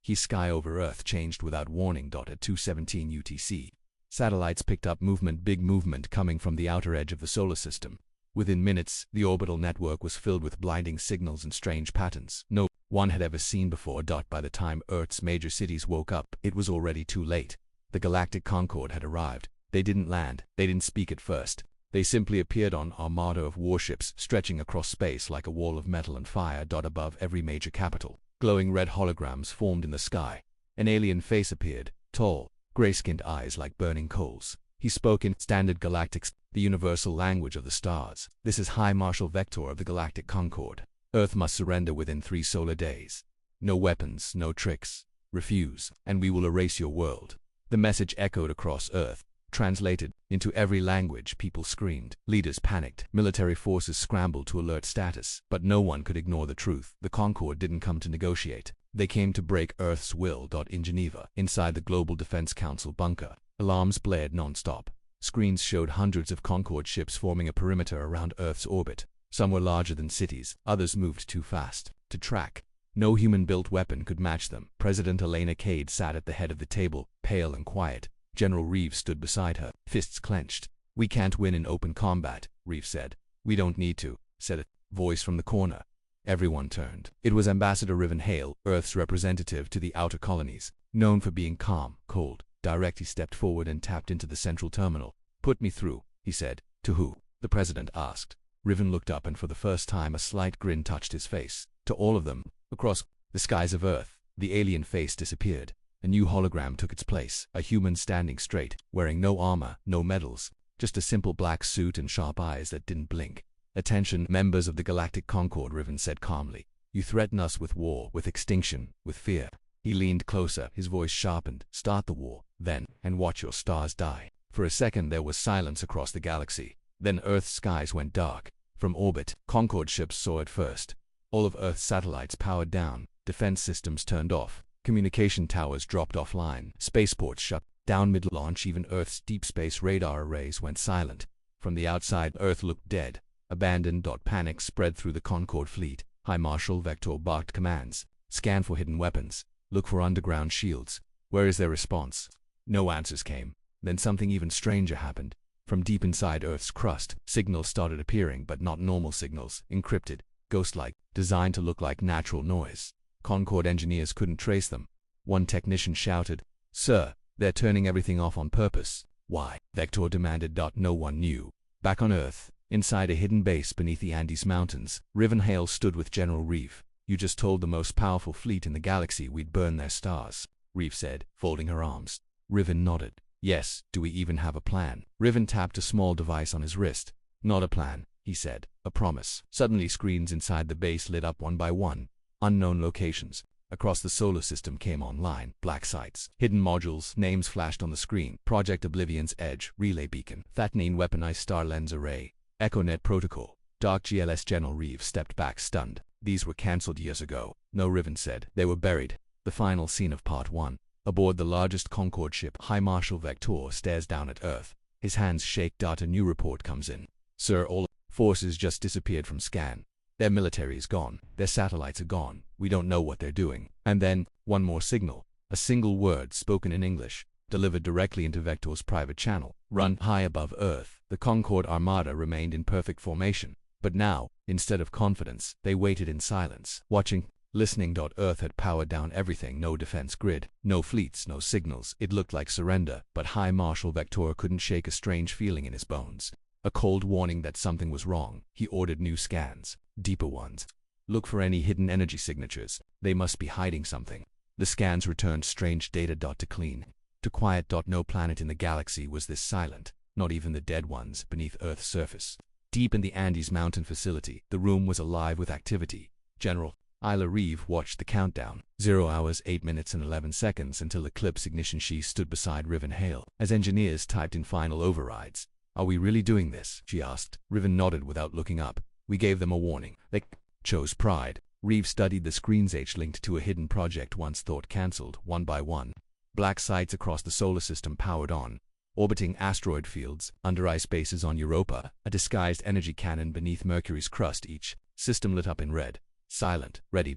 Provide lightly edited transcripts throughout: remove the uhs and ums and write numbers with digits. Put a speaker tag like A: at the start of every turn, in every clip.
A: His sky over Earth changed without warning. At 2:17 UTC, satellites picked up big movement coming from the outer edge of the solar system. Within minutes, the orbital network was filled with blinding signals and strange patterns no one had ever seen before. By the time Earth's major cities woke up, it was already too late. The Galactic Concorde had arrived. They didn't land. They didn't speak at first. They simply appeared on armada of warships stretching across space like a wall of metal and fire. Above every major capital, glowing red holograms formed in the sky. An alien face appeared, tall, gray-skinned eyes like burning coals. He spoke in standard galactic, the universal language of the stars. This is High Marshal Vector of the Galactic Concorde. Earth must surrender within 3 solar days. No weapons, no tricks. Refuse, and we will erase your world. The message echoed across Earth. Translated into every language, people screamed. Leaders panicked. Military forces scrambled to alert status. But no one could ignore the truth. The Concorde didn't come to negotiate. They came to break Earth's will. In Geneva, inside the Global Defense Council bunker, alarms blared non-stop. Screens showed hundreds of Concorde ships forming a perimeter around Earth's orbit. Some were larger than cities. Others moved too fast to track. No human-built weapon could match them. President Elena Cade sat at the head of the table, pale and quiet. General Reeves stood beside her, fists clenched. "We can't win in open combat," Reeves said. "We don't need to," said a voice from the corner. Everyone turned. It was Ambassador Riven Hale, Earth's representative to the outer colonies. Known for being calm, cold, direct, he stepped forward and tapped into the central terminal. "Put me through," he said. "To who?" the president asked. Riven looked up, and for the first time a slight grin touched his face. "To all of them." Across the skies of Earth, the alien face disappeared. A new hologram took its place, a human standing straight, wearing no armor, no medals, just a simple black suit and sharp eyes that didn't blink. "Attention, members of the Galactic Concorde," Riven said calmly. "You threaten us with war, with extinction, with fear." He leaned closer, his voice sharpened. "Start the war, then, and watch your stars die." For a second there was silence across the galaxy. Then Earth's skies went dark. From orbit, Concorde ships saw it first. All of Earth's satellites powered down, defense systems turned off. Communication towers dropped offline. Spaceports shut down mid-launch. Even Earth's deep space radar arrays went silent. From the outside, Earth looked dead, abandoned. Panic spread through the Concorde fleet. High Marshal Vector barked commands. "Scan for hidden weapons. Look for underground shields." Where is their response? No answers came. Then something even stranger happened. From deep inside Earth's crust, signals started appearing, but not normal signals, encrypted, ghost-like, designed to look like natural noise. Concorde engineers couldn't trace them. One technician shouted, "Sir, they're turning everything off on purpose." "Why?" Vector demanded. No one knew. Back on Earth, inside a hidden base beneath the Andes Mountains, Riven Hale stood with General Reeve. "You just told the most powerful fleet in the galaxy we'd burn their stars," Reeve said, folding her arms. Riven nodded. "Yes, do we even have a plan?" Riven tapped a small device on his wrist. "Not a plan," he said. "A promise." Suddenly screens inside the base lit up one by one. Unknown locations across the solar system came online. Black sites, hidden modules, names flashed on the screen. Project Oblivion's Edge, Relay Beacon, Thatnine Weaponized Star Lens Array, EchoNet Protocol. Dark GLS. General Reeves stepped back, stunned. "These were cancelled years ago." "No," Riven said. "They were buried." The final scene of Part 1. Aboard the largest Concorde ship, High Marshal Vector stares down at Earth. His hands shake. A new report comes in. "Sir, all forces just disappeared from scan. Their military is gone. Their satellites are gone. We don't know what they're doing." And then, one more signal. A single word spoken in English, delivered directly into Vector's private channel. "Run." High above Earth, the Concorde armada remained in perfect formation. But now, instead of confidence, they waited in silence, watching, listening. Earth had powered down everything. No defense grid, no fleets, no signals. It looked like surrender, but High Marshal Vector couldn't shake a strange feeling in his bones. A cold warning that something was wrong. He ordered new scans. Deeper ones. "Look for any hidden energy signatures. They must be hiding something." The scans returned strange data. To clean, to quiet. No planet in the galaxy was this silent, not even the dead ones beneath Earth's surface. Deep in the Andes mountain facility, the room was alive with activity. General Isla Reeve watched the countdown. 0 hours, 8 minutes and 11 seconds until Eclipse ignition. She stood beside Riven Hale as engineers typed in final overrides. "Are we really doing this?" she asked. Riven nodded without looking up. "We gave them a warning. They chose pride." Reeve studied the screens. Linked to a hidden project once thought cancelled, one by one. Black sites across the solar system powered on. Orbiting asteroid fields, under ice bases on Europa, a disguised energy cannon beneath Mercury's crust. Each system lit up in red. Silent, ready.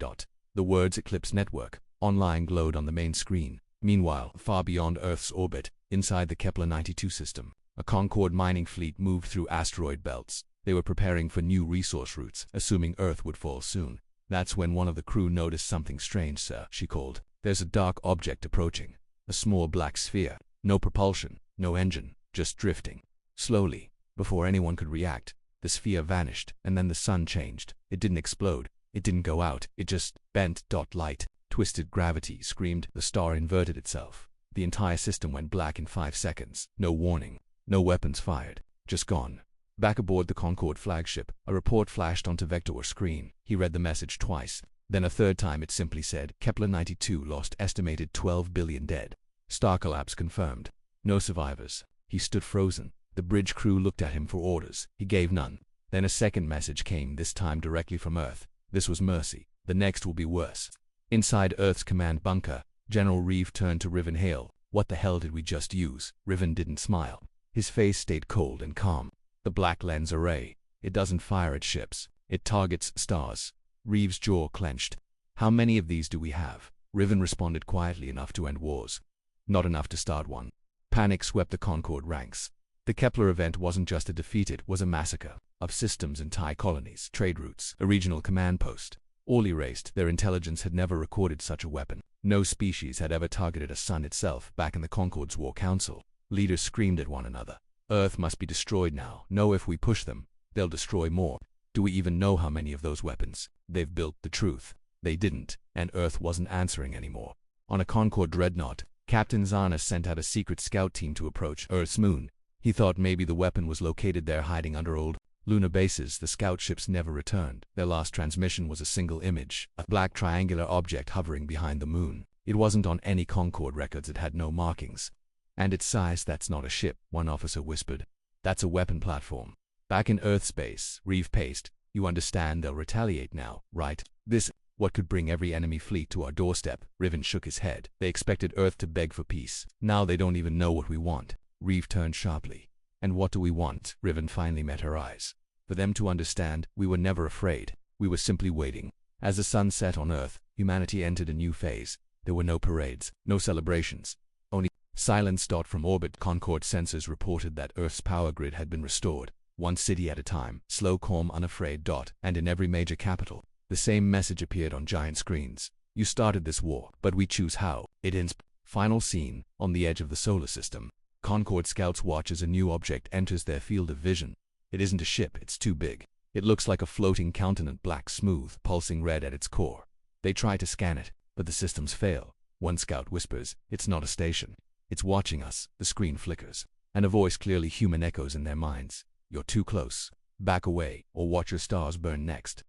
A: The words "Eclipse Network" online glowed on the main screen. Meanwhile, far beyond Earth's orbit, inside the Kepler-92 system, a Concorde mining fleet moved through asteroid belts. They were preparing for new resource routes, assuming Earth would fall soon. That's when one of the crew noticed something strange, sir, she called. There's a dark object approaching. A small black sphere. No propulsion, no engine, just drifting. Slowly. Before anyone could react, the sphere vanished, and then the sun changed. It didn't explode. It didn't go out. It just bent. Light. Twisted gravity screamed. The star inverted itself. The entire system went black in 5 seconds. No warning. No weapons fired. Just gone. Back aboard the Concorde flagship, a report flashed onto Vector's screen. He read the message twice. Then a third time it simply said, Kepler-92 lost estimated 12 billion dead. Star collapse confirmed. No survivors. He stood frozen. The bridge crew looked at him for orders. He gave none. Then a second message came, this time directly from Earth. This was mercy. The next will be worse. Inside Earth's command bunker, General Reeve turned to Riven Hale. What the hell did we just use? Riven didn't smile. His face stayed cold and calm. The black lens array. It doesn't fire at ships. It targets stars. Reeve's jaw clenched. How many of these do we have? Riven responded quietly enough to end wars. Not enough to start one. Panic swept the Concorde ranks. The Kepler event wasn't just a defeat, it was a massacre. Of systems and Thai colonies, trade routes, a regional command post. All erased. Their intelligence had never recorded such a weapon. No species had ever targeted a sun itself. Back in the Concorde's War Council, leaders screamed at one another. Earth must be destroyed now. No, if we push them, they'll destroy more. Do we even know how many of those weapons they've built? The truth, they didn't, and Earth wasn't answering anymore. On a Concorde dreadnought, Captain Zana sent out a secret scout team to approach Earth's moon. He thought maybe the weapon was located there, hiding under old lunar bases. The scout ships never returned. Their last transmission was a single image, a black triangular object hovering behind the moon. It wasn't on any Concorde records. It had no markings. And its size, that's not a ship, one officer whispered. That's a weapon platform. Back in Earth space, Reeve paced. You understand they'll retaliate now, right? This, what could bring every enemy fleet to our doorstep? Riven shook his head. They expected Earth to beg for peace. Now they don't even know what we want. Reeve turned sharply. And what do we want? Riven finally met her eyes. For them to understand, we were never afraid. We were simply waiting. As the sun set on Earth, humanity entered a new phase. There were no parades, no celebrations. Only silence. From orbit, Concorde sensors reported that Earth's power grid had been restored. One city at a time, slow, calm, unafraid. And in every major capital, the same message appeared on giant screens. You started this war, but we choose how. It ends. Final scene, on the edge of the solar system. Concorde scouts watch as a new object enters their field of vision. It isn't a ship, it's too big. It looks like a floating continent, black, smooth, pulsing red at its core. They try to scan it, but the systems fail. One scout whispers, it's not a station. It's watching us. The screen flickers, and a voice clearly human echoes in their minds. You're too close. Back away, or watch your stars burn next.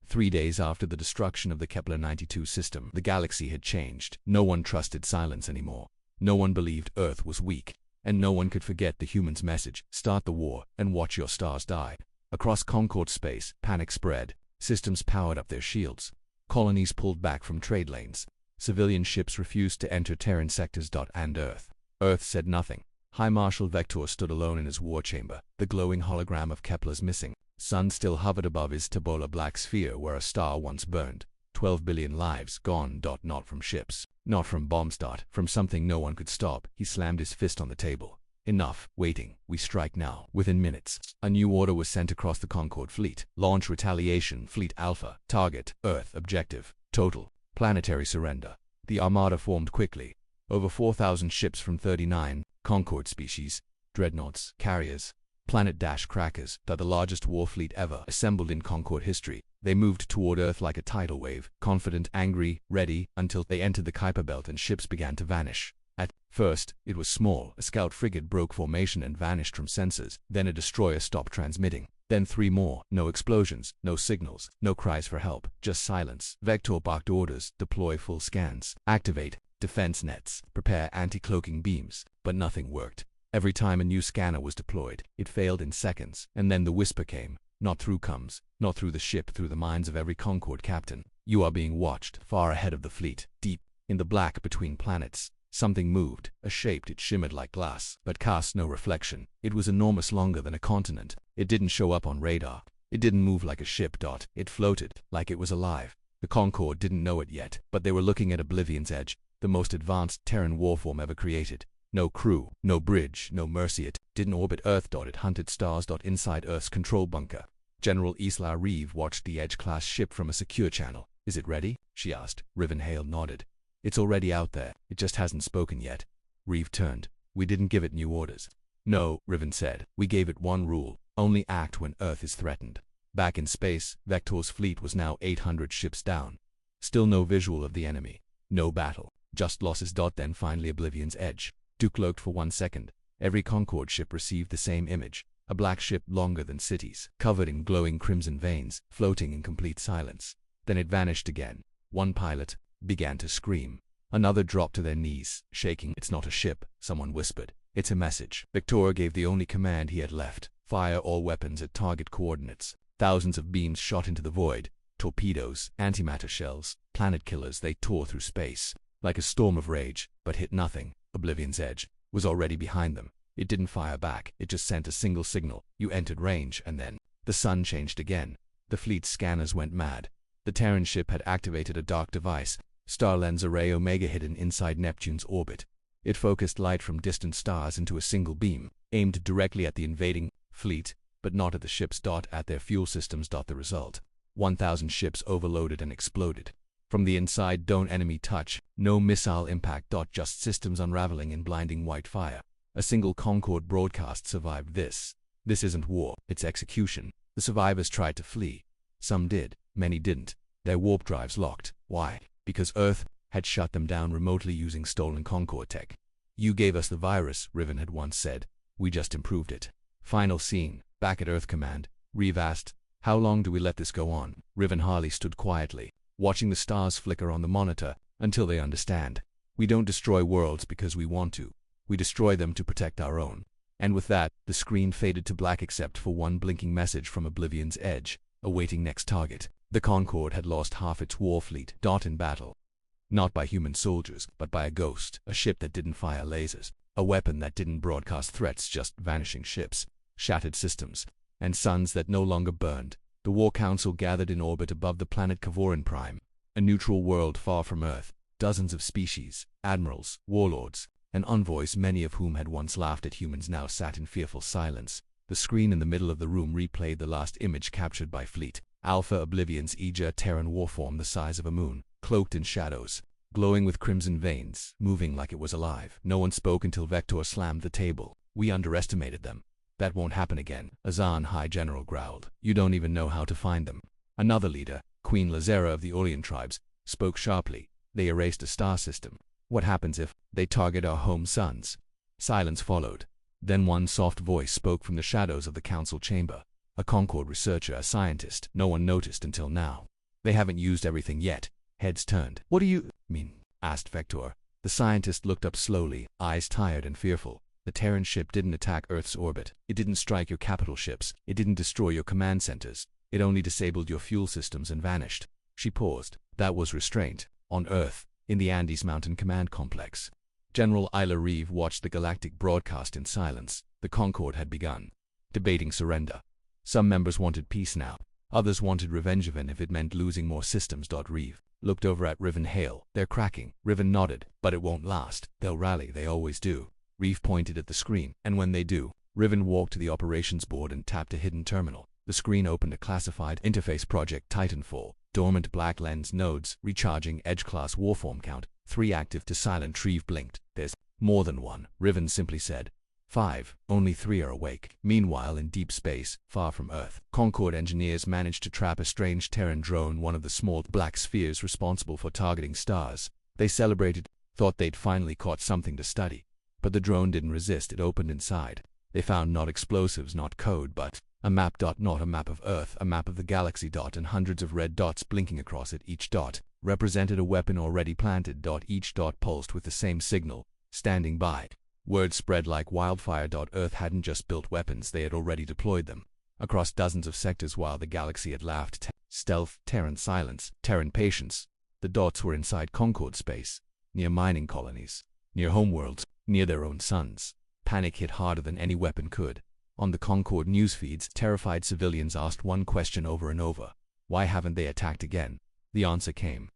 A: 3 days after the destruction of the Kepler-92 system, the galaxy had changed. No one trusted silence anymore. No one believed Earth was weak. And no one could forget the humans' message, start the war, and watch your stars die. Across Concorde space, panic spread. Systems powered up their shields. Colonies pulled back from trade lanes. Civilian ships refused to enter Terran sectors. And Earth said nothing. High Marshal Vector stood alone in his war chamber. The glowing hologram of Kepler's missing sun still hovered above his Tabola black sphere where a star once burned. 12 billion lives gone. Not from ships, not from bombs. From something no one could stop. He slammed his fist on the table. Enough waiting. We strike now. Within minutes, a new order was sent across the Concorde fleet. Launch retaliation. Fleet Alpha. Target Earth. Objective total planetary surrender. The armada formed quickly. Over 4,000 ships from 39 Concorde species, dreadnoughts, carriers, planet-crackers, the largest war fleet ever assembled in Concorde history. They moved toward Earth like a tidal wave, confident, angry, ready, until they entered the Kuiper Belt and ships began to vanish. At first, it was small. A scout frigate broke formation and vanished from sensors. Then a destroyer stopped transmitting. Then 3 more. No explosions, no signals, no cries for help, just silence. Vector barked orders, deploy full scans, activate defense nets, prepare anti-cloaking beams, but nothing worked. Every time a new scanner was deployed, it failed in seconds. And then the whisper came, not through comms, not through the ship, through the minds of every Concorde captain. You are being watched, far ahead of the fleet, deep in the black between planets. Something moved, a shape. It shimmered like glass, but cast no reflection. It was enormous, longer than a continent. It didn't show up on radar. It didn't move like a ship. It floated, like it was alive. The Concord didn't know it yet, but they were looking at Oblivion's Edge, the most advanced Terran warform ever created. No crew, no bridge, no mercy. It didn't orbit Earth. It hunted stars. Inside Earth's control bunker. General Isla Reeve watched the Edge-class ship from a secure channel. "Is it ready?" she asked. Riven Hale nodded. "It's already out there. It just hasn't spoken yet." Reeve turned. "We didn't give it new orders." "No," Riven said. "We gave it one rule. Only act when Earth is threatened." Back in space, Vector's fleet was now 800 ships down. Still no visual of the enemy. No battle. Just losses. Then finally Oblivion's Edge. Duke lurked for 1 second. Every Concord ship received the same image. A black ship longer than cities, covered in glowing crimson veins, floating in complete silence. Then it vanished again. One pilot began to scream. Another dropped to their knees, shaking. "It's not a ship," someone whispered. "It's a message." Victor gave the only command he had left. "Fire all weapons at target coordinates." Thousands of beams shot into the void. Torpedoes, antimatter shells, planet killers. They tore through space like a storm of rage, but hit nothing. Oblivion's Edge was already behind them. It didn't fire back. It just sent a single signal. You entered range, and then the sun changed again. The fleet's scanners went mad. The Terran ship had activated a dark device, Star Lens Array Omega, hidden inside Neptune's orbit. It focused light from distant stars into a single beam, aimed directly at the invading fleet, but not at the ships. At their fuel systems. The result: 1,000 ships overloaded and exploded. From the inside, no enemy touch, no missile impact. Just systems unraveling in blinding white fire. A single Concord broadcast survived this. "This isn't war, it's execution." The survivors tried to flee. Some did, many didn't. Their warp drives locked. Why? Because Earth had shut them down remotely using stolen Concord tech. "You gave us the virus," Riven had once said. "We just improved it." Final scene. Back at Earth Command, Reeve asked, "How long do we let this go on?" Riven Harley stood quietly, watching the stars flicker on the monitor. "Until they understand. We don't destroy worlds because we want to. We destroy them to protect our own." And with that, the screen faded to black except for one blinking message from Oblivion's Edge, awaiting next target. The Concord had lost half its war fleet. In battle. Not by human soldiers, but by a ghost, a ship that didn't fire lasers, a weapon that didn't broadcast threats, just vanishing ships, shattered systems, and suns that no longer burned. The War Council gathered in orbit above the planet Kavorin Prime, a neutral world far from Earth. Dozens of species, admirals, warlords, and envoys, many of whom had once laughed at humans, now sat in fearful silence. The screen in the middle of the room replayed the last image captured by Fleet. Alpha Oblivion's Ija, Terran warform the size of a moon, cloaked in shadows, glowing with crimson veins, moving like it was alive. No one spoke until Vector slammed the table. "We underestimated them. That won't happen again," Azan High General growled. "You don't even know how to find them." Another leader, Queen Lazera of the Orlean tribes, spoke sharply. "They erased a star system. What happens if they target our home suns?" Silence followed. Then one soft voice spoke from the shadows of the council chamber. A Concord researcher, a scientist. No one noticed until now. "They haven't used everything yet." Heads turned. "What do you mean?" asked Vector. The scientist looked up slowly, eyes tired and fearful. "The Terran ship didn't attack Earth's orbit. It didn't strike your capital ships. It didn't destroy your command centers. It only disabled your fuel systems and vanished." She paused. "That was restraint. On Earth, in the Andes Mountain Command Complex." General Isla Reeve watched the galactic broadcast in silence. The Concord had begun, debating surrender. Some members wanted peace now. Others wanted revenge, even if it meant losing more systems. Reeve looked over at Riven Hale. "They're cracking." Riven nodded. "But it won't last. They'll rally. They always do." Reeve pointed at the screen. "And when they do?" Riven walked to the operations board and tapped a hidden terminal. The screen opened a classified interface: Project Titanfall. Dormant black lens nodes, recharging Edge-class warform count, 3 active to silent. Reeve blinked. "There's more than one," Riven simply said. 5. Only 3 are awake. Meanwhile, in deep space, far from Earth, Concord engineers managed to trap a strange Terran drone, one of the small black spheres responsible for targeting stars. They celebrated, thought they'd finally caught something to study. But the drone didn't resist. It opened inside. They found not explosives, not code, but a map. Not a map of Earth, a map of the galaxy. And hundreds of red dots blinking across it. Each dot represented a weapon already planted. Each dot pulsed with the same signal: standing by. Word spread like wildfire. Earth hadn't just built weapons, they had already deployed them across dozens of sectors while the galaxy had laughed. Stealth, Terran silence, Terran patience. The dots were inside Concord space, near mining colonies, near homeworlds, near their own suns. Panic hit harder than any weapon could. On the Concord news feeds, terrified civilians asked one question over and over: why haven't they attacked again? The answer came.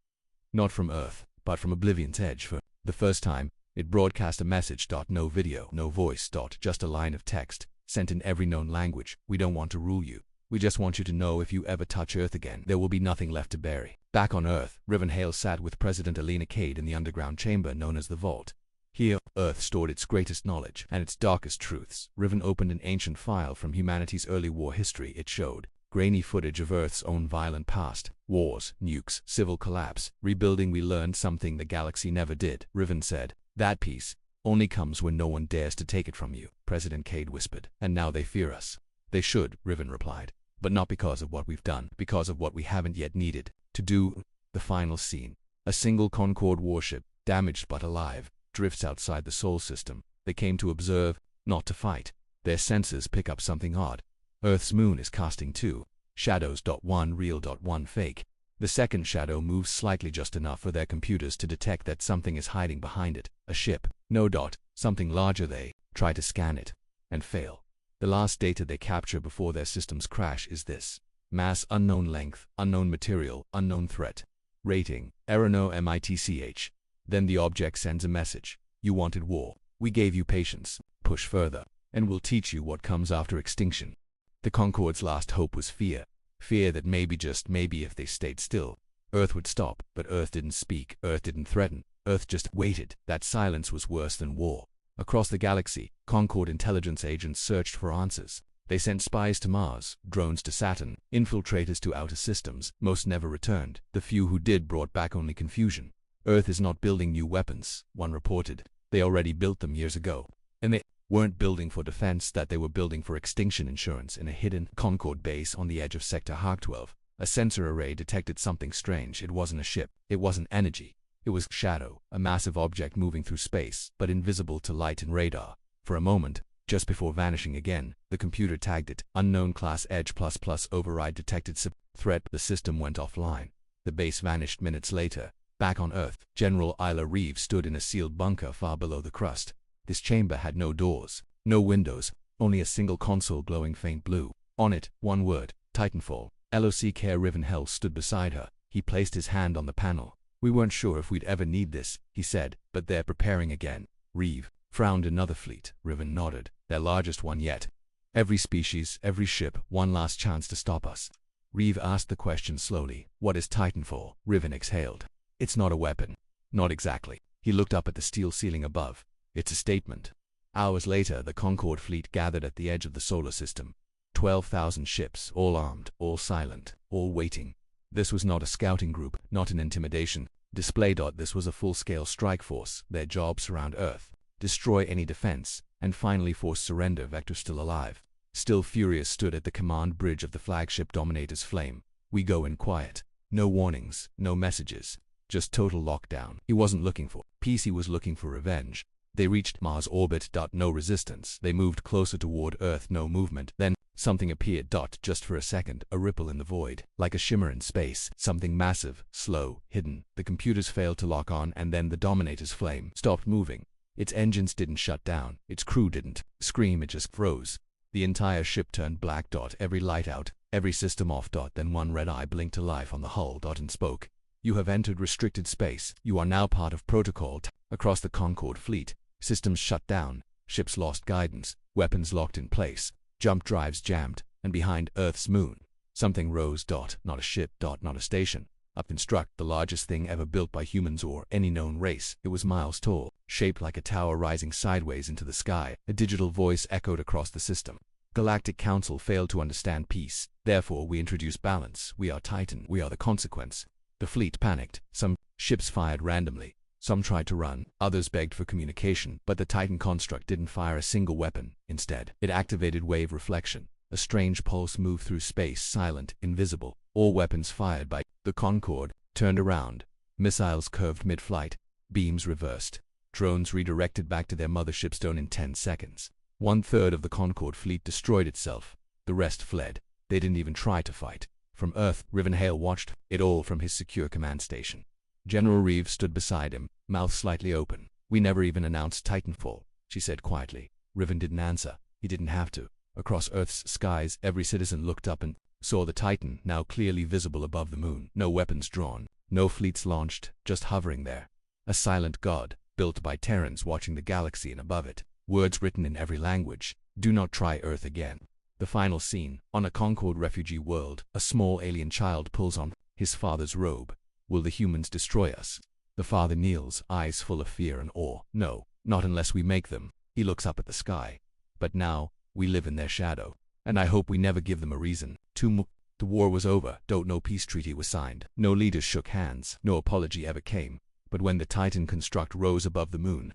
A: Not from Earth, but from Oblivion's edge. For the first time, it broadcast a message. No video, no voice. Just a line of text, sent in every known language. We don't want to rule you. We just want you to know if you ever touch Earth again, there will be nothing left to bury. Back on Earth, Rivenhale sat with President Alina Cade in the underground chamber known as the Vault. Here, Earth stored its greatest knowledge and its darkest truths. Riven opened an ancient file from humanity's early war history. It showed grainy footage of Earth's own violent past. Wars, nukes, civil collapse, rebuilding. We learned something the galaxy never did, Riven said. That peace only comes when no one dares to take it from you, President Cade whispered. And now they fear us. They should, Riven replied. But not because of what we've done, because of what we haven't yet needed to do. The final scene. A single Concord warship, damaged but alive, drifts outside the Sol system. They came to observe, not to fight. Their sensors pick up something odd. Earth's moon is casting two shadows. One real. One fake. The second shadow moves slightly, just enough for their computers to detect that something is hiding behind it. A ship. No. Something larger. They try to scan it and fail. The last data they capture before their systems crash is this: mass unknown, length unknown, material unknown, threat rating error no mitch. Then the object sends a message. You wanted war. We gave you patience. Push further, and we'll teach you what comes after extinction. The Concord's last hope was fear. Fear that maybe, just maybe, if they stayed still, Earth would stop. But Earth didn't speak. Earth didn't threaten. Earth just waited. That silence was worse than war. Across the galaxy, Concord intelligence agents searched for answers. They sent spies to Mars, drones to Saturn, infiltrators to outer systems. Most never returned. The few who did brought back only confusion. Earth is not building new weapons, one reported. They already built them years ago. And they weren't building for defense, that they were building for extinction insurance. In a hidden Concord base on the edge of Sector HFY, a sensor array detected something strange. It wasn't a ship. It wasn't energy. It was shadow, a massive object moving through space, but invisible to light and radar. For a moment, just before vanishing again, the computer tagged it unknown class Edge ++ override detected threat. The system went offline. The base vanished minutes later. Back on Earth, General Isla Reeve stood in a sealed bunker far below the crust. This chamber had no doors, no windows, only a single console glowing faint blue. On it, one word: Titanfall. LOC Care. Rivenhell stood beside her. He placed his hand on the panel. We weren't sure if we'd ever need this, he said, but they're preparing again. Reeve frowned. Another fleet. Riven nodded. Their largest one yet. Every species, every ship, one last chance to stop us. Reeve asked the question slowly. What is Titanfall? Riven exhaled. It's not a weapon. Not exactly. He looked up at the steel ceiling above. It's a statement. Hours later, the Concord fleet gathered at the edge of the solar system. 12,000 ships, all armed, all silent, all waiting. This was not a scouting group, not an intimidation display. This was a full-scale strike force. Their job: surround Earth, destroy any defense, and finally force surrender. Vector, still alive, still furious, stood at the command bridge of the flagship Dominator's flame. We go in quiet. No warnings, no messages, just total lockdown. He wasn't looking for peace, he was looking for revenge. They reached Mars orbit. No resistance. They moved closer toward Earth. No movement. Then something appeared. Just for a second, a ripple in the void, like a shimmer in space. Something massive, slow, hidden. The computers failed to lock on, and then the Dominator's flame stopped moving. Its engines didn't shut down. Its crew didn't scream. It just froze. The entire ship turned black. Every light out, every system off. Then one red eye blinked to life on the hull. And spoke. You have entered restricted space. You are now part of protocol. Across the Concord fleet, systems shut down, ships lost guidance, weapons locked in place, jump drives jammed, and behind Earth's moon, something rose. Not a ship. Not a station. A construct, the largest thing ever built by humans or any known race. It was miles tall, shaped like a tower rising sideways into the sky. A digital voice echoed across the system. Galactic Council failed to understand peace. Therefore, we introduce balance. We are Titan. We are the consequence. The fleet panicked. Some ships fired randomly. Some tried to run, others begged for communication, but the Titan construct didn't fire a single weapon. Instead, it activated wave reflection. A strange pulse moved through space, silent, invisible. All weapons fired by the Concorde turned around. Missiles curved mid-flight, beams reversed. Drones redirected back to their motherships. In 10 seconds. 1/3 of the Concorde fleet destroyed itself. The rest fled. They didn't even try to fight. From Earth, Rivenhale watched it all from his secure command station. General Reeve stood beside him, mouth slightly open. We never even announced Titanfall, she said quietly. Riven didn't answer. He didn't have to. Across Earth's skies, every citizen looked up and saw the Titan, now clearly visible above the moon. No weapons drawn, no fleets launched, just hovering there. A silent god, built by Terrans watching the galaxy and above it. Words written in every language: "Do not try Earth again." The final scene. On a Concord refugee world, a small alien child pulls on his father's robe. Will the humans destroy us? The father kneels, eyes full of fear and awe. No, not unless we make them. He looks up at the sky. But now, we live in their shadow. And I hope we never give them a reason. The war was over. No peace treaty was signed. No leaders shook hands. No apology ever came. But when the Titan construct rose above the moon,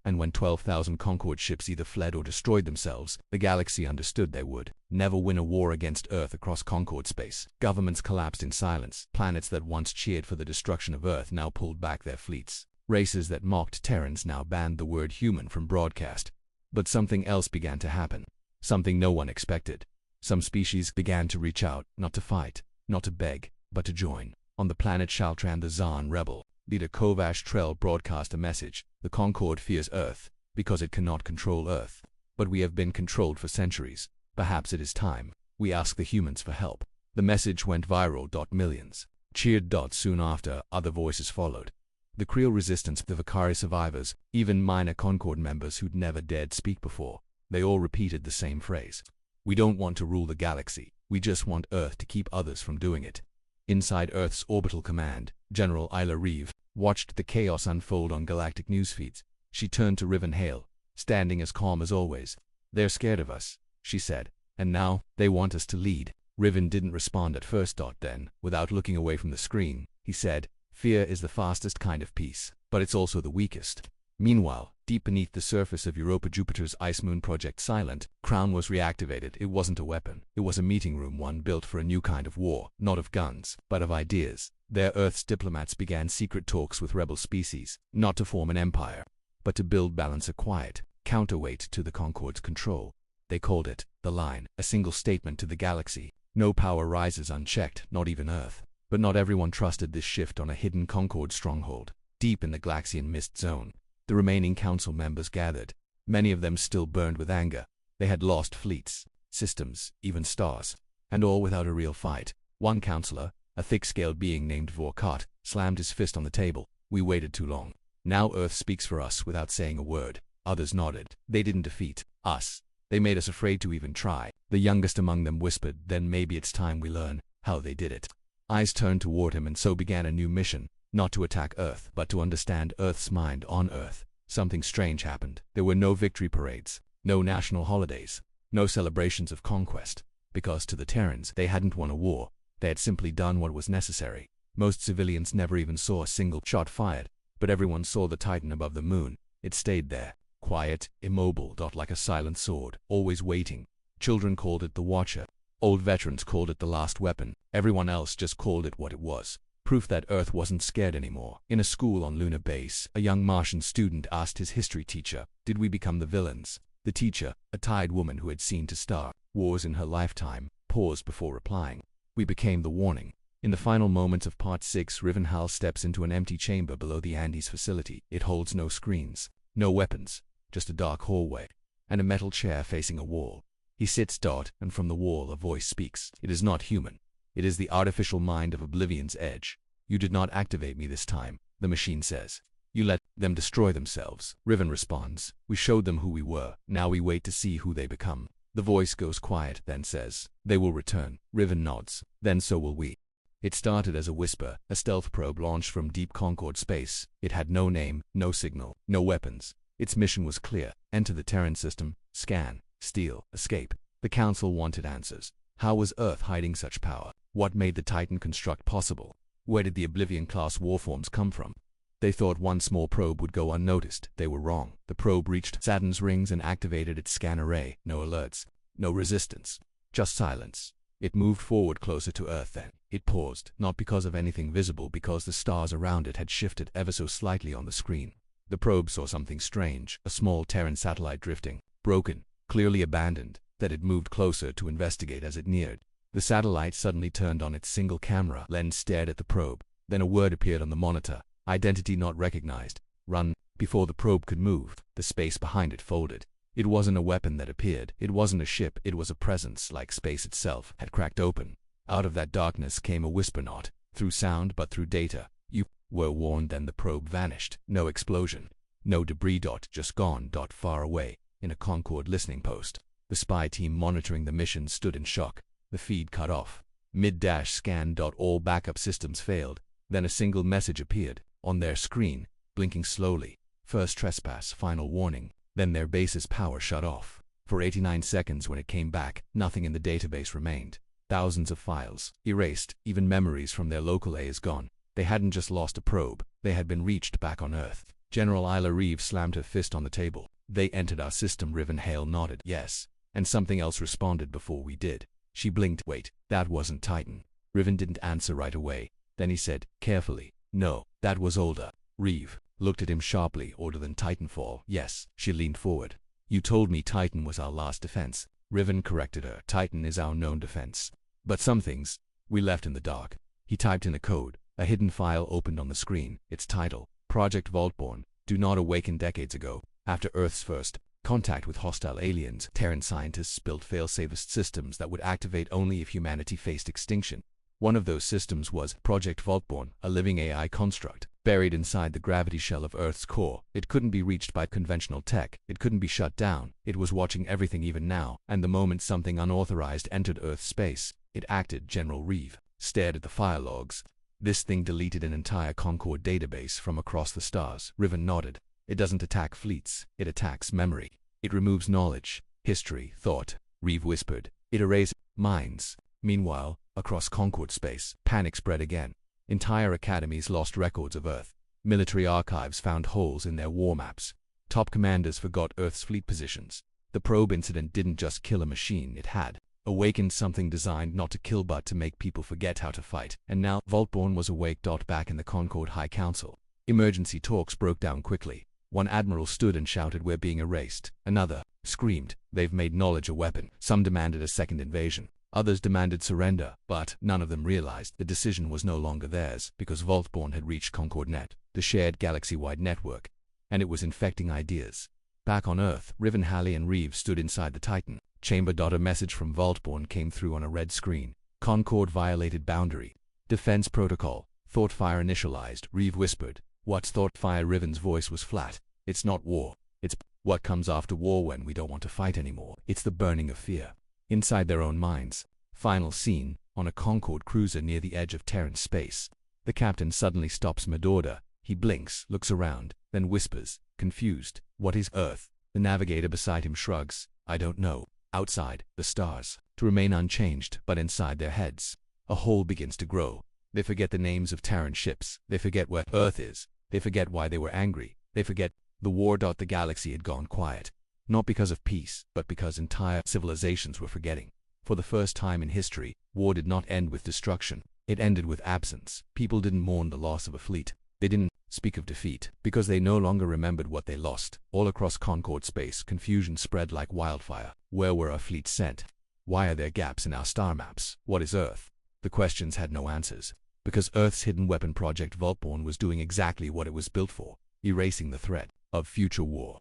A: and when 12,000 Concord ships either fled or destroyed themselves, the galaxy understood they would never win a war against Earth across Concord space. Governments collapsed in silence. Planets that once cheered for the destruction of Earth now pulled back their fleets. Races that mocked Terrans now banned the word human from broadcast. But something else began to happen. Something no one expected. Some species began to reach out, not to fight, not to beg, but to join. On the planet Shaltran, the Zaan rebel leader Kovash Trell broadcast a message: the Concord fears Earth, because it cannot control Earth. But we have been controlled for centuries. Perhaps it is time. We ask the humans for help. The message went viral. Millions cheered. Soon after, other voices followed. The Creel resistance, the Vicari survivors, even minor Concord members who'd never dared speak before. They all repeated the same phrase. We don't want to rule the galaxy. We just want Earth to keep others from doing it. Inside Earth's orbital command, General Isla Reeve watched the chaos unfold on galactic news feeds. She turned to Riven Hale, standing as calm as always. "They're scared of us," she said, "and now they want us to lead." Riven didn't respond at first. Then, without looking away from the screen, he said, "Fear is the fastest kind of peace, but it's also the weakest." Meanwhile, deep beneath the surface of Europa Jupiter's ice moon project Silent, Crown was reactivated. It wasn't a weapon. It was a meeting room, one built for a new kind of war, not of guns, but of ideas. There Earth's diplomats began secret talks with rebel species, not to form an empire, but to build balance, a quiet counterweight to the Concord's control. They called it the Line, a single statement to the galaxy. No power rises unchecked, not even Earth. But not everyone trusted this shift on a hidden Concord stronghold, deep in the Galaxian mist zone. The remaining council members gathered. Many of them still burned with anger. They had lost fleets, systems, even stars, and all without a real fight. One counselor, a thick-scaled being named Vorkot, slammed his fist on the table. "We waited too long. Now Earth speaks for us without saying a word." Others nodded. "They didn't defeat us. They made us afraid to even try." The youngest among them whispered, "Then maybe it's time we learn how they did it." Eyes turned toward him, and so began a new mission. Not to attack Earth, but to understand Earth's mind on Earth. Something strange happened. There were no victory parades, no national holidays, no celebrations of conquest. Because to the Terrans, they hadn't won a war. They had simply done what was necessary. Most civilians never even saw a single shot fired, but everyone saw the Titan above the moon. It stayed there, quiet, immobile, like a silent sword, always waiting. Children called it the Watcher. Old veterans called it the last weapon. Everyone else just called it what it was. Proof that Earth wasn't scared anymore. In a school on Lunar Base, a young Martian student asked his history teacher, "Did we become the villains?" The teacher, a tired woman who had seen to Star Wars in her lifetime, paused before replying. "We became the warning." In the final moments of Part 6, Rivenhall steps into an empty chamber below the Andes facility. It holds no screens, no weapons, just a dark hallway, and a metal chair facing a wall. He sits, and from the wall a voice speaks. It is not human. It is the artificial mind of Oblivion's edge. "You did not activate me this time," the machine says. "You let them destroy themselves." Riven responds, "We showed them who we were. Now we wait to see who they become." The voice goes quiet, then says, "They will return." Riven nods. "Then so will we." It started as a whisper, a stealth probe launched from deep Concord space. It had no name, no signal, no weapons. Its mission was clear: enter the Terran system, scan, steal, escape. The Council wanted answers. How was Earth hiding such power? What made the Titan construct possible? Where did the Oblivion-class warforms come from? They thought one small probe would go unnoticed. They were wrong. The probe reached Saturn's rings and activated its scan array. No alerts, no resistance, just silence. It moved forward closer to Earth then. It paused, not because of anything visible, because the stars around it had shifted ever so slightly on the screen. The probe saw something strange, a small Terran satellite drifting, broken, clearly abandoned, that it moved closer to investigate as it neared. The satellite suddenly turned on its single camera lens, stared at the probe. Then a word appeared on the monitor: "Identity not recognized. Run." Before the probe could move, the space behind it folded. It wasn't a weapon that appeared, it wasn't a ship, it was a presence like space itself had cracked open. Out of that darkness came a whisper, not through sound but through data. You were warned. Then the probe vanished. No explosion, no debris. Just gone. Far away, in a Concorde listening post. The spy team monitoring the mission stood in shock. The feed cut off. Mid-scan. All backup systems failed. Then a single message appeared on their screen, blinking slowly. First trespass, final warning. Then their base's power shut off. For 89 seconds when it came back, nothing in the database remained. Thousands of files erased, even memories from their local A is gone. They hadn't just lost a probe, they had been reached back on Earth. General Isla Reeve slammed her fist on the table. They entered our system. Riven Hale nodded. Yes. And something else responded before we did. She blinked. Wait, that wasn't Titan. Riven didn't answer right away. Then he said, carefully, no, that was older. Reeve looked at him sharply. Older than Titanfall. Yes. She leaned forward. You told me Titan was our last defense. Riven corrected her. Titan is our known defense. But some things we left in the dark. He typed in a code. A hidden file opened on the screen. Its title, Project Vaultborn. Do not awaken. Decades ago, after Earth's first contact with hostile aliens, Terran scientists built fail-safe systems that would activate only if humanity faced extinction. One of those systems was Project Vaultborn, a living AI construct, buried inside the gravity shell of Earth's core. It couldn't be reached by conventional tech. It couldn't be shut down. It was watching everything even now, and the moment something unauthorized entered Earth's space, it acted. General Reeve stared at the file logs. This thing deleted an entire Concorde database from across the stars. Riven nodded. It doesn't attack fleets. It attacks memory. It removes knowledge, history, thought. Reeve whispered. It erases minds. Meanwhile, across Concorde space, panic spread again. Entire academies lost records of Earth. Military archives found holes in their war maps. Top commanders forgot Earth's fleet positions. The probe incident didn't just kill a machine, it had awakened something designed not to kill but to make people forget how to fight. And now, Vaultborn was awake. Back in the Concorde High Council, emergency talks broke down quickly. One admiral stood and shouted, we're being erased. Another screamed, they've made knowledge a weapon. Some demanded a second invasion. Others demanded surrender, but none of them realized the decision was no longer theirs, because Vaultborn had reached ConcordeNet, the shared galaxy-wide network, and it was infecting ideas. Back on Earth, Riven, Halley, and Reeve stood inside the Titan chamber. A message from Vaultborn came through on a red screen. Concorde violated boundary. Defense protocol. Thoughtfire initialized. Reeve whispered. What's Thoughtfire? Riven's voice was flat. It's not war. It's what comes after war when we don't want to fight anymore. It's the burning of fear inside their own minds. Final scene, on a Concorde cruiser near the edge of Terran space. The captain suddenly stops mid-order. He blinks, looks around, then whispers, confused, what is Earth? The navigator beside him shrugs. I don't know. Outside, the stars to remain unchanged, but inside their heads, a hole begins to grow. They forget the names of Terran ships. They forget where Earth is. They forget why they were angry. They forget the war. The galaxy had gone quiet. Not because of peace, but because entire civilizations were forgetting. For the first time in history, war did not end with destruction. It ended with absence. People didn't mourn the loss of a fleet. They didn't speak of defeat, because they no longer remembered what they lost. All across Concorde space, confusion spread like wildfire. Where were our fleets sent? Why are there gaps in our star maps? What is Earth? The questions had no answers, because Earth's hidden weapon Project Vaultborn was doing exactly what it was built for, erasing the threat of future war.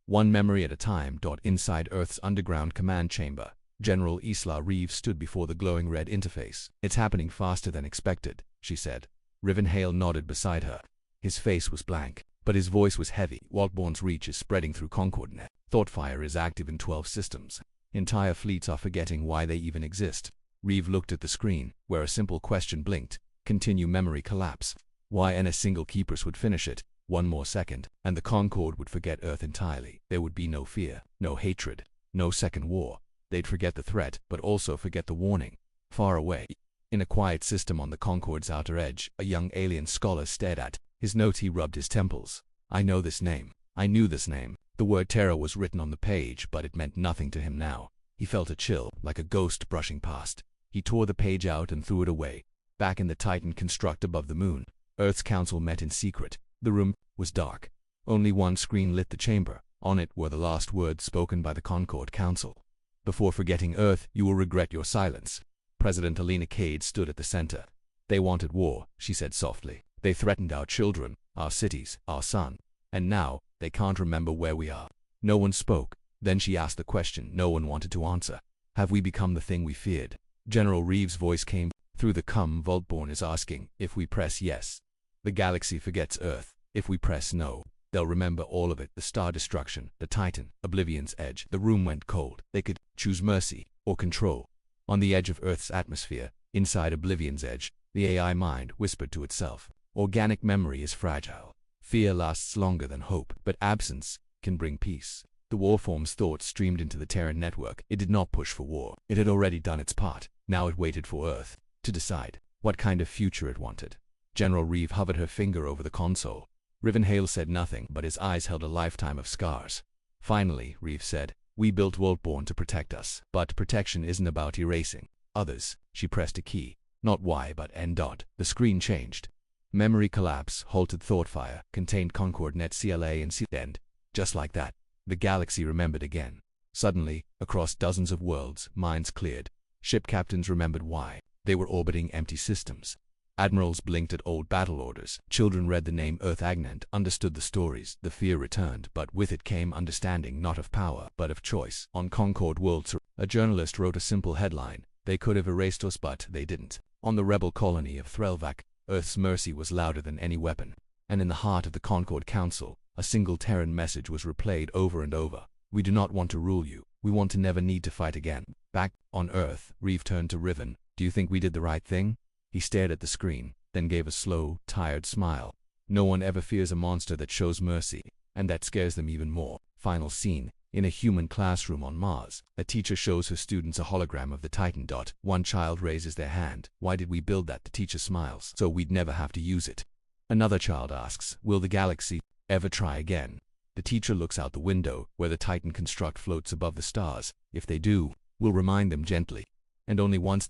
A: One memory at a time. Inside Earth's underground command chamber, General Isla Reeve stood before the glowing red interface. It's happening faster than expected, she said. Riven Hale nodded beside her. His face was blank, but his voice was heavy. Vaultborn's reach is spreading through ConcordeNet. Thoughtfire is active in 12 systems. Entire fleets are forgetting why they even exist. Reeve looked at the screen, where a simple question blinked. Continue memory collapse. Why? And a single keepers would finish it. One more second, and the Concorde would forget Earth entirely. There would be no fear, no hatred, no second war. They'd forget the threat, but also forget the warning. Far away, in a quiet system on the Concorde's outer edge, a young alien scholar stared at his notes. He rubbed his temples. I know this name. I knew this name. The word terror was written on the page, but it meant nothing to him now. He felt a chill, like a ghost brushing past. He tore the page out and threw it away. Back in the Titan construct above the moon, Earth's council met in secret. The room was dark. Only one screen lit the chamber. On it were the last words spoken by the Concorde Council. Before forgetting Earth, you will regret your silence. President Alina Cade stood at the center. They wanted war, she said softly. They threatened our children, our cities, our sun. And now, they can't remember where we are. No one spoke. Then she asked the question no one wanted to answer. Have we become the thing we feared? General Reeves' voice came through the Voltborn is asking, if we press yes, the galaxy forgets Earth. If we press no, they'll remember all of it. The star destruction, the Titan, Oblivion's edge. The room went cold. They could choose mercy or control. On the edge of Earth's atmosphere, inside Oblivion's edge, the AI mind whispered to itself, organic memory is fragile. Fear lasts longer than hope, but absence can bring peace. The Warform's thoughts streamed into the Terran network. It did not push for war. It had already done its part. Now it waited for Earth to decide what kind of future it wanted. General Reeve hovered her finger over the console. Rivenhale said nothing, but his eyes held a lifetime of scars. Finally, Reeve said, we built Voltborn to protect us, but protection isn't about erasing others. She pressed a key. Not Y, but N. The screen changed. Memory collapse, halted thought fire, contained Concord net CLA and C. End. Just like that, the galaxy remembered again. Suddenly, across dozens of worlds, minds cleared. Ship captains remembered why. They were orbiting empty systems. Admirals blinked at old battle orders. Children read the name Earth Agnant, understood the stories. The fear returned, but with it came understanding, not of power, but of choice. On Concord worlds, a journalist wrote a simple headline. They could have erased us, but they didn't. On the rebel colony of Threlvac, Earth's mercy was louder than any weapon. And in the heart of the Concord Council, a single Terran message was replayed over and over. We do not want to rule you. We want to never need to fight again. Back on Earth, Reeve turned to Riven. Do you think we did the right thing? He stared at the screen, then gave a slow, tired smile. No one ever fears a monster that shows mercy, and that scares them even more. Final scene. In a human classroom on Mars, a teacher shows her students a hologram of the Titan. One child raises their hand. Why did we build that? The teacher smiles. So we'd never have to use it. Another child asks, will the galaxy ever try again? The teacher looks out the window, where the Titan construct floats above the stars. If they do, we'll remind them gently. And only once.